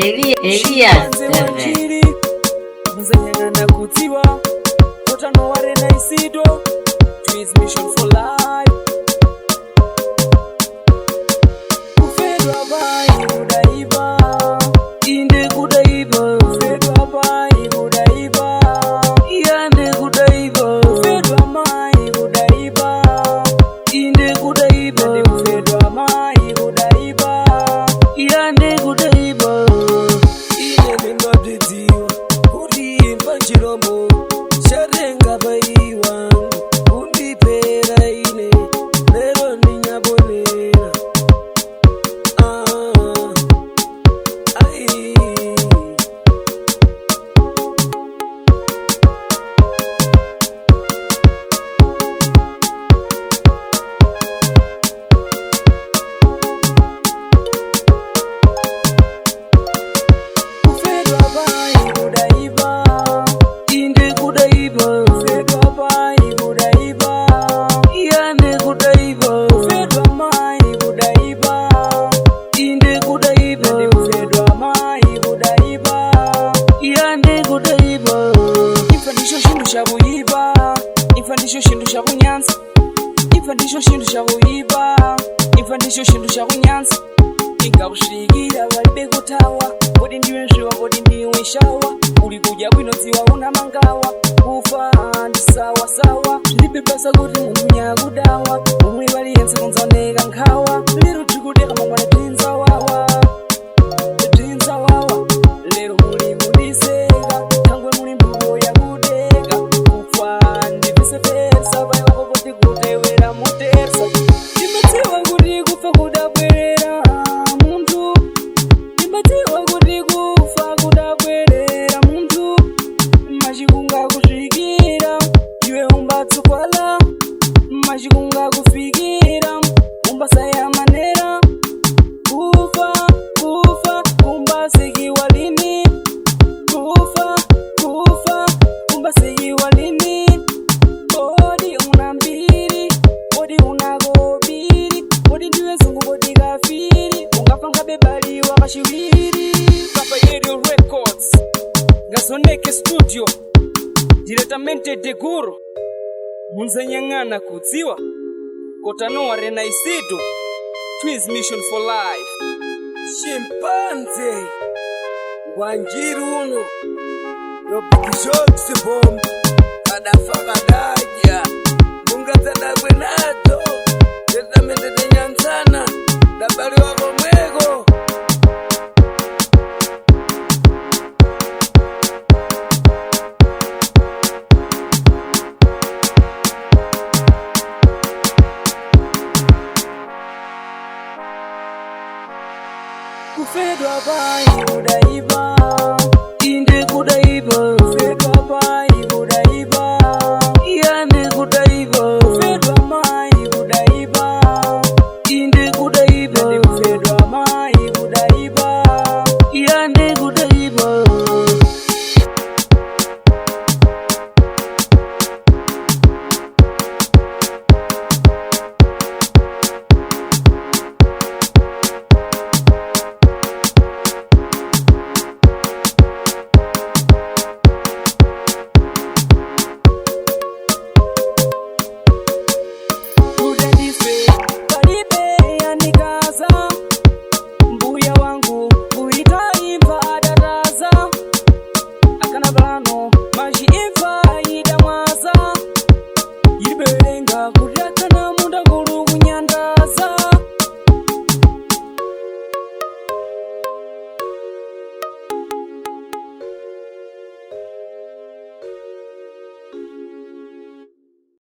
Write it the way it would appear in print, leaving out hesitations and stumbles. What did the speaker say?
Elias TV. Mzanyangana kutiwa Kotano Arena Isido Twins Mission for Life. Kufedwa bai kudaiba Inde kudaiba Kufedwa bai kudaiba Yande kudaiba Kufedwa mai kudaiba Inde kudaiba Kufedwa mai kudaiba Yande kudaiba Ine mingabdiziwa Kuri mpanchiromo Sharenga bai wangu Kundi pera ine Lero ninyabonera Ifandisho shindu sha kunyanza Ifandisho shindu sha kuiba Ifandisho shindu sha kunyanza Ingakushigira walibe kutawa Kodi ndiwe njiwa kodi ndiwe shawa Ulikuja kwinoziwa una mangawa Kufa ndi sawa sawa Libe pesa kuti mungu nyakudawa Umwe wali yense kunzoneka nkawa Lero chikudeka mangwana tinza wawa Tinza wawa Lero muli mudiseka Tangwe muli mbugo ya kudeka Kufa ndi viceversa Bayo kokoti kutewera mutersa Timatiwa kuti kufa kudabwerera muntu Timatiwa kuti kufa kudabwerera muntu Machikunga kushikira Iwe umbatsukwala Machikunga kufikira Umbasaya manera Kufa, kufa, umbasikiwa lini Kufa, kufa, umbasikiwa lini Kodi una mbili, kodi una gobiri Kodi ndiwe zungu kodi gafiri Ungafanga bebali wakashiriri Papa Yerial Records Gazoneke Studio Diretamente de Guru Munzanyangana kuziwa Kotano Arena Isido Twins Mission for Life. Chimpanzee Wanjiru uno Robikishoksi bomb Kadafakadaja Munga tadakwe nato Tetamente de nyansana Dabali wako mwego Kufedwa bai kudaiba Inde kudaiba Kufedwa bai kudaiba